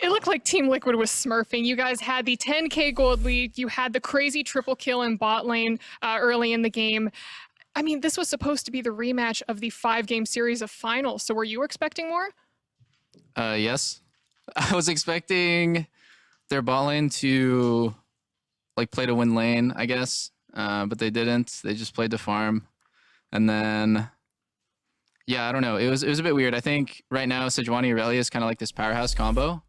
It looked like Team Liquid was smurfing. You guys had the 10K gold lead. You had the crazy triple kill in bot lane early in the game. I mean, this was supposed to be the rematch of the 5-game series of finals. So were you expecting more? Yes. I was expecting their bot lane to like play to win lane, I guess. But they didn't. They just played to farm. And then yeah, I don't know. It was a bit weird. I think right now Sejuani Irelia is kind of like this powerhouse combo.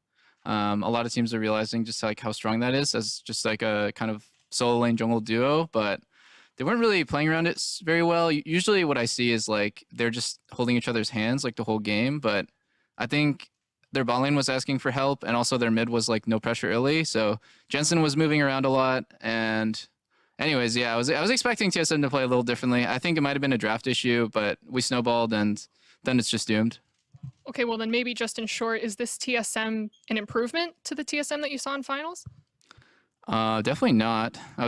A lot of teams are realizing just like how strong that is as just like a kind of solo lane jungle duo, but they weren't really playing around it very well. Usually what I see is like they're just holding each other's hands like the whole game, but I think their bot lane was asking for help and also their mid was like no pressure early. So Jensen was moving around a lot and anyways, yeah, I was expecting TSM to play a little differently. I think it might have been a draft issue, but we snowballed and then it's just doomed. Okay, well then maybe just in short, is this TSM an improvement to the TSM that you saw in finals? Definitely not. I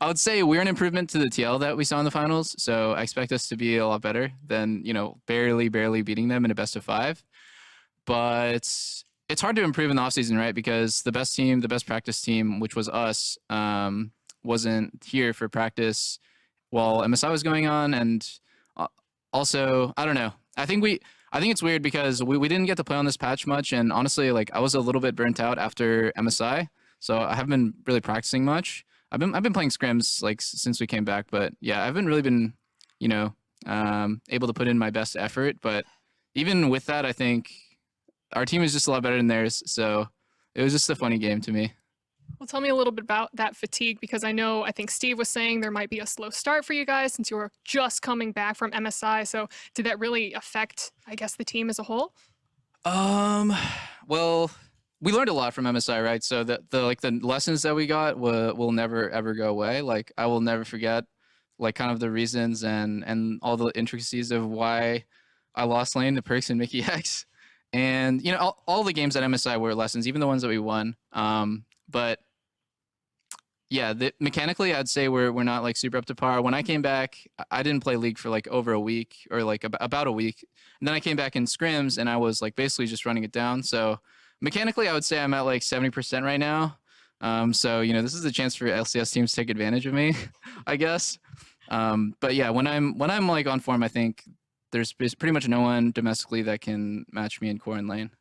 would say we're an improvement to the TL that we saw in the finals. So I expect us to be a lot better than, you know, barely beating them in a best of 5. But it's hard to improve in the offseason, right? Because the best team, the best practice team, which was us, wasn't here for practice while MSI was going on. And also, I don't know. I think it's weird because we didn't get to play on this patch much. And honestly, like I was a little bit burnt out after MSI. So I haven't been really practicing much. I've been playing scrims like since we came back, but yeah, I haven't really been, you know, able to put in my best effort. But even with that, I think our team is just a lot better than theirs. So it was just a funny game to me. Well, tell me a little bit about that fatigue because I think Steve was saying there might be a slow start for you guys since you were just coming back from MSI. So did that really affect, I guess, the team as a whole? Well, we learned a lot from MSI, right? So the lessons that we got will never ever go away. Like I will never forget, like kind of the reasons and all the intricacies of why I lost lane to Perks and Mickey X, and you know all the games at MSI were lessons, even the ones that we won. But yeah, mechanically, I'd say we're not like super up to par. When I came back, I didn't play League for like over a week or like about a week, and then I came back in scrims and I was like basically just running it down. So mechanically, I would say I'm at like 70% right now. So you know, this is a chance for LCS teams to take advantage of me, I guess. But yeah, when I'm like on form, I think there's pretty much no one domestically that can match me in core and lane.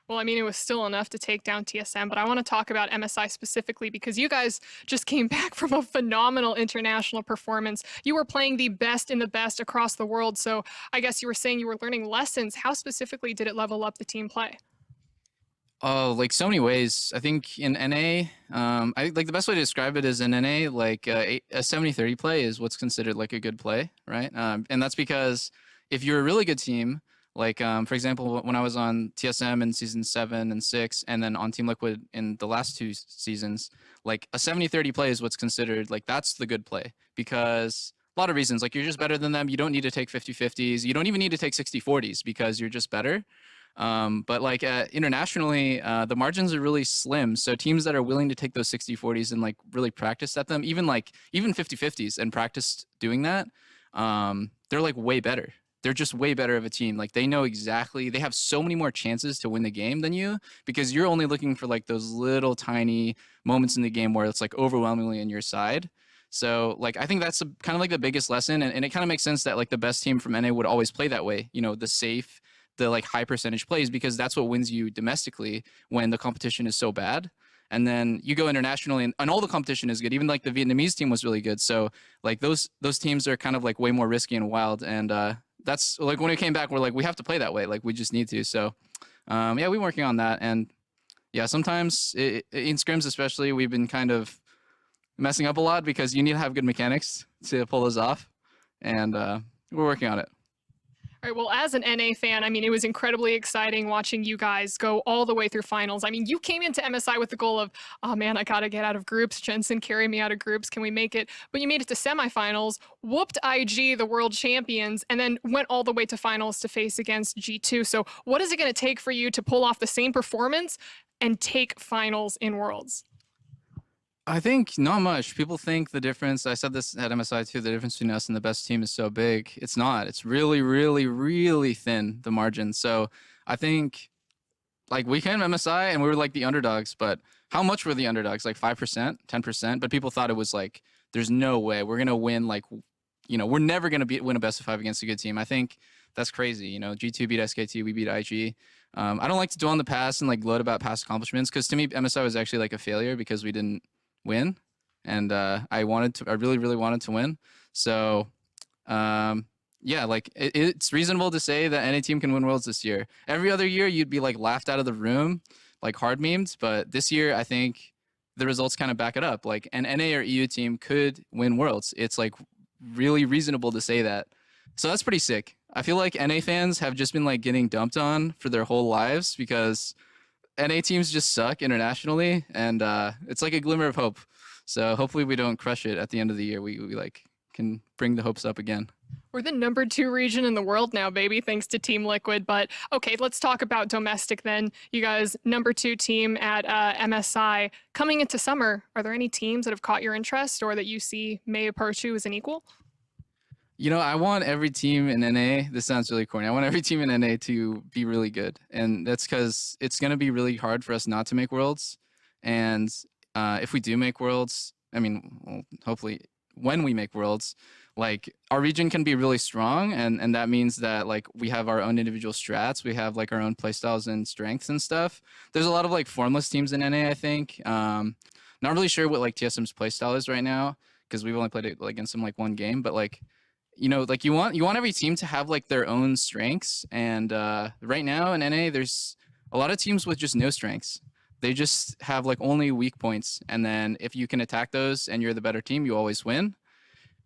Well, I mean, it was still enough to take down TSM, but I want to talk about MSI specifically because you guys just came back from a phenomenal international performance. You were playing the best in the best across the world. So I guess you were saying you were learning lessons. How specifically did it level up the team play? Oh, like so many ways. I think in NA, I like the best way to describe it is in NA, like a 70-30 play is what's considered like a good play, right? And that's because if you're a really good team, like for example, when I was on TSM in season 7 and 6, and then on Team Liquid in the last 2 seasons, like a 70-30 play is what's considered like that's the good play because a lot of reasons, like you're just better than them. You don't need to take 50-50s. You don't even need to take 60-40s because you're just better. But like internationally, the margins are really slim. So teams that are willing to take those 60-40s and like really practice at them, even 50-50s and practice doing that, they're like way better. They're just way better of a team. Like they know exactly, they have so many more chances to win the game than you because you're only looking for like those little tiny moments in the game where it's like overwhelmingly in your side. So like I think that's kind of like the biggest lesson, and it kind of makes sense that like the best team from NA would always play that way. You know, the safe, the like high percentage plays because that's what wins you domestically when the competition is so bad. And then you go internationally and all the competition is good. Even like the Vietnamese team was really good. So like those teams are kind of like way more risky and wild. And that's like when we came back, we're like, we have to play that way. Like we just need to. So yeah, we're working on that. And yeah, sometimes in scrims especially, we've been kind of messing up a lot because you need to have good mechanics to pull those off. And we're working on it. All right, well, as an NA fan, I mean, it was incredibly exciting watching you guys go all the way through finals. I mean, you came into MSI with the goal of, oh man, I got to get out of groups. Jensen, carry me out of groups. Can we make it? But you made it to semifinals, whooped IG, the world champions, and then went all the way to finals to face against G2. So what is it going to take for you to pull off the same performance and take finals in Worlds? I think not much. People think the difference, I said this at MSI too, the difference between us and the best team is so big. It's not. It's really, really, really thin, the margin. So I think like we came to MSI and we were like the underdogs, but how much were the underdogs? Like 5%, 10%? But people thought it was like, there's no way we're gonna win. Like, we're never gonna win a best of 5 against a good team. I think that's crazy. G2 beat SKT, we beat IG. I don't like to dwell on the past and like gloat about past accomplishments because to me MSI was actually like a failure because we didn't win, and I really really wanted to win. So yeah, like it's reasonable to say that any team can win Worlds this year. Every other year you'd be like laughed out of the room, like hard memed, but this year I think the results kind of back it up. Like an NA or EU team could win Worlds. It's like really reasonable to say that. So that's pretty sick. I feel like NA fans have just been like getting dumped on for their whole lives because NA teams just suck internationally, and it's like a glimmer of hope. So hopefully we don't crush it at the end of the year. We like can bring the hopes up again. We're the #2 region in the world now, baby, thanks to Team Liquid. But okay, let's talk about domestic then. You guys, #2 team at MSI. Coming into summer, are there any teams that have caught your interest or that you see may approach you as an equal? I want every team in NA, this sounds really corny, I want every team in NA to be really good. And that's because it's going to be really hard for us not to make Worlds. And if we do make Worlds, I mean, well, hopefully when we make Worlds, like our region can be really strong. And that means that like we have our own individual strats. We have like our own playstyles and strengths and stuff. There's a lot of like formless teams in NA, I think. Not really sure what like TSM's playstyle is right now because we've only played it against them like one game, but like, like you want every team to have like their own strengths. And right now in NA, there's a lot of teams with just no strengths. They just have like only weak points. And then if you can attack those and you're the better team, you always win.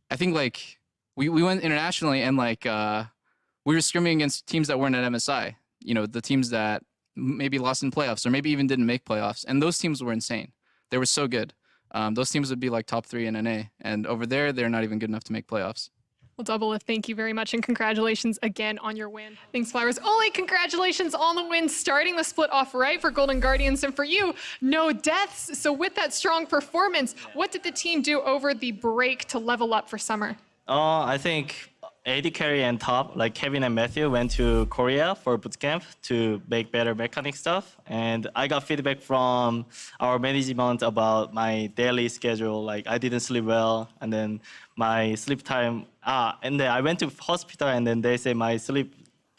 I think like we went internationally and like we were scrimming against teams that weren't at MSI. The teams that maybe lost in playoffs or maybe even didn't make playoffs. And those teams were insane. They were so good. Those teams would be like top 3 in NA. And over there, they're not even good enough to make playoffs. Well, Doublelift, thank you very much, and congratulations again on your win. Thanks, Flowers. Olleh, congratulations on the win, starting the split off right for Golden Guardians, and for you, no deaths. So with that strong performance, what did the team do over the break to level up for summer? I think AD Carry and top, like Kevin and Matthew, went to Korea for bootcamp to make better mechanic stuff. And I got feedback from our management about my daily schedule. Like I didn't sleep well, and then my sleep time, and then I went to hospital, and then they say my sleep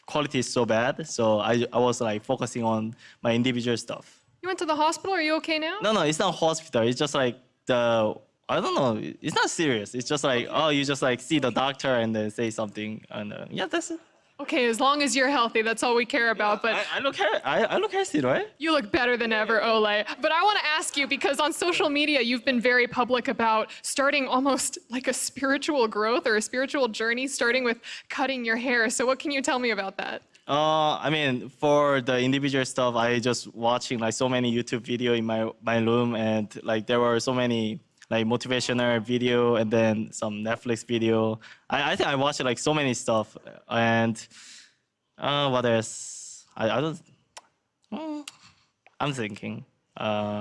quality is so bad. So I was like focusing on my individual stuff. You went to the hospital, are you okay now? No, it's not hospital. It's just like I don't know. It's not serious. It's just like, oh, you just like see the doctor and then say something, and yeah, that's it. Okay, as long as you're healthy, that's all we care about. But I look healthy, right? you look better than ever, Olleh. But I want to ask you, because on social media, you've been very public about starting almost like a spiritual growth or a spiritual journey, starting with cutting your hair. So what can you tell me about that? I mean, for the individual stuff, I just watching like so many YouTube video in my room, and like there were so many like motivational video and then some Netflix video. I think I watched like so many stuff. And what else? I don't. I'm thinking.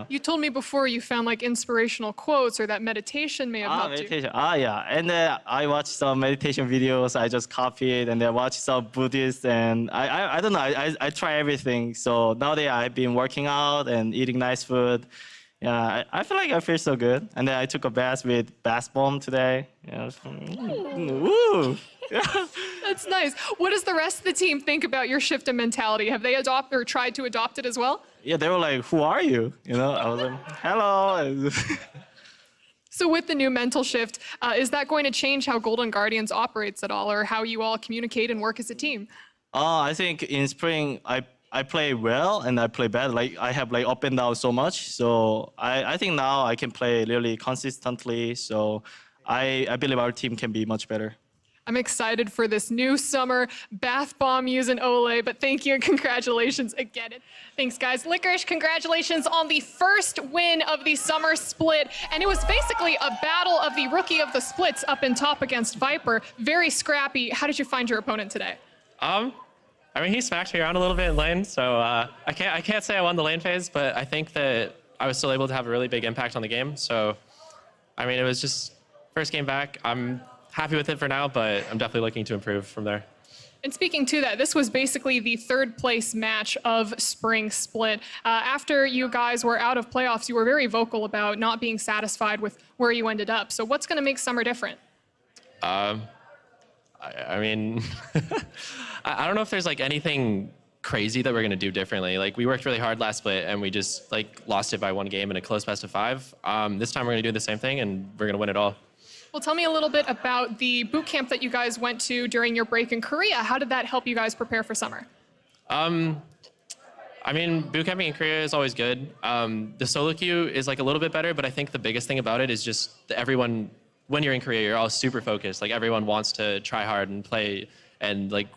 You told me before you found like inspirational quotes or that meditation may have helped meditation. you. Yeah. And then I watched some meditation videos. I just copied, and then watched some Buddhist, and I don't know. I try everything. So nowadays I've been working out and eating nice food. Yeah, I feel like I feel so good. And then I took a bath with bath bomb today. Woo! That's nice. What does the rest of the team think about your shift in mentality? Have they adopted or tried to adopt it as well? Yeah, they were like, "Who are you?" I was like, "Hello." So with the new mental shift, is that going to change how Golden Guardians operates at all, or how you all communicate and work as a team? I think in spring I play well and I play bad. Like I have like up and down so much. So I think now I can play really consistently. So I believe our team can be much better. I'm excited for this new summer bath bomb using Olleh, but thank you and congratulations again. Thanks, guys. Licorice, congratulations on the first win of the summer split. And it was basically a battle of the rookie of the splits up in top against Viper. Very scrappy. How did you find your opponent today? I mean, he smacked me around a little bit in lane, so I can't say I won the lane phase, but I think that I was still able to have a really big impact on the game. So, I mean, it was just first game back. I'm happy with it for now, but I'm definitely looking to improve from there. And speaking to that, this was basically the third place match of Spring Split. After you guys were out of playoffs, you were very vocal about not being satisfied with where you ended up. So what's going to make summer different? I mean, I don't know if there's like anything crazy that we're going to do differently. Like we worked really hard last split and we just like lost it by 1 game in a close best of 5. This time we're going to do the same thing and we're going to win it all. Well, tell me a little bit about the boot camp that you guys went to during your break in Korea. How did that help you guys prepare for summer? I mean, boot camping in Korea is always good. The solo queue is like a little bit better, but I think the biggest thing about it is just that everyone, when you're in Korea, you're all super focused. Like everyone wants to try hard and play and like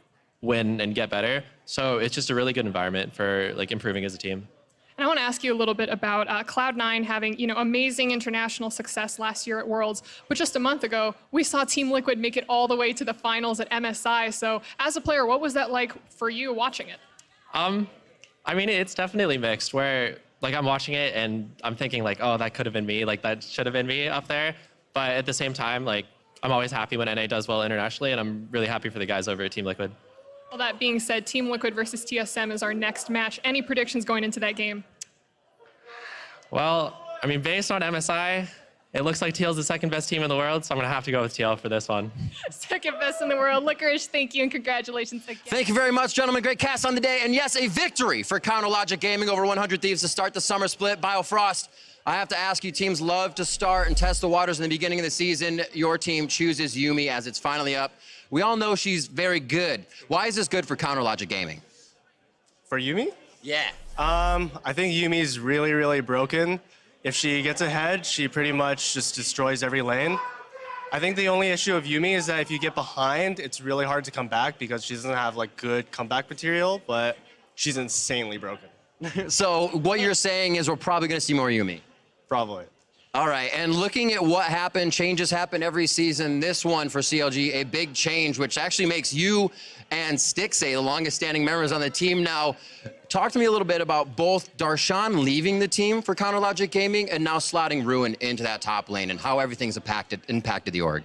win and get better. So it's just a really good environment for like improving as a team. And I want to ask you a little bit about Cloud9 having, amazing international success last year at Worlds. But just a month ago, we saw Team Liquid make it all the way to the finals at MSI. So as a player, what was that like for you watching it? I mean, it's definitely mixed where like I'm watching it and I'm thinking like, oh, that could have been me. Like that should have been me up there. But at the same time, like I'm always happy when NA does well internationally. And I'm really happy for the guys over at Team Liquid. Well, that being said, Team Liquid versus TSM is our next match. Any predictions going into that game? Well, I mean, based on MSI, it looks like TL's the second best team in the world, so I'm going to have to go with TL for this one. Second best in the world. Licorice, thank you and congratulations again. Thank you very much, gentlemen. Great cast on the day. And yes, a victory for Counterlogic Gaming over 100 Thieves to start the summer split. Biofrost, I have to ask you, teams love to start and test the waters in the beginning of the season. Your team chooses Yuumi as it's finally up. We all know she's very good. Why is this good for Counterlogic Gaming? For Yuumi? Yeah. I think Yumi's really, really broken. If she gets ahead, she pretty much just destroys every lane. I think the only issue of Yuumi is that if you get behind, it's really hard to come back because she doesn't have like good comeback material, but she's insanely broken. So what you're saying is we're probably going to see more Yuumi. Probably. All right, and looking at what happened, changes happen every season. This one for CLG, a big change, which actually makes you and Stixay the longest standing members on the team now. Talk to me a little bit about both Darshan leaving the team for Counterlogic Gaming and now slotting Ruin into that top lane and how everything's impacted the org.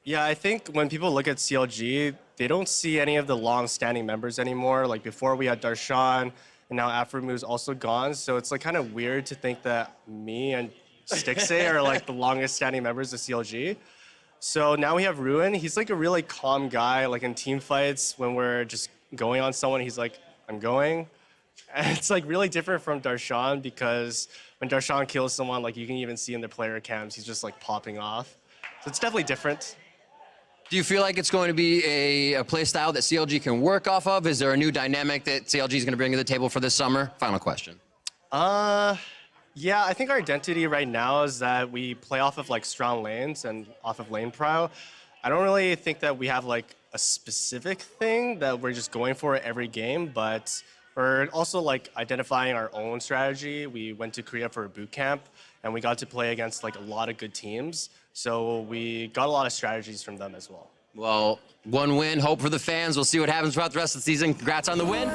Yeah, I think when people look at CLG, they don't see any of the long-standing members anymore. Like before we had Darshan, and now Afromu's also gone. So it's like kind of weird to think that me and Stixay are like the longest standing members of CLG. So now we have Ruin. He's like a really calm guy, like in team fights when we're just going on someone, he's like, I'm going. And it's like really different from Darshan because when Darshan kills someone, like you can even see in the player cams, he's just like popping off. So it's definitely different. Do you feel like it's going to be a play style that CLG can work off of? Is there a new dynamic that CLG is going to bring to the table for this summer? Final question. Yeah, I think our identity right now is that we play off of like strong lanes and off of lane pro. I don't really think that we have like a specific thing that we're just going for every game, but we're also like identifying our own strategy. We went to Korea for a boot camp and we got to play against like a lot of good teams. So we got a lot of strategies from them as well. Well, one win, hope for the fans. We'll see what happens throughout the rest of the season. Congrats on the win.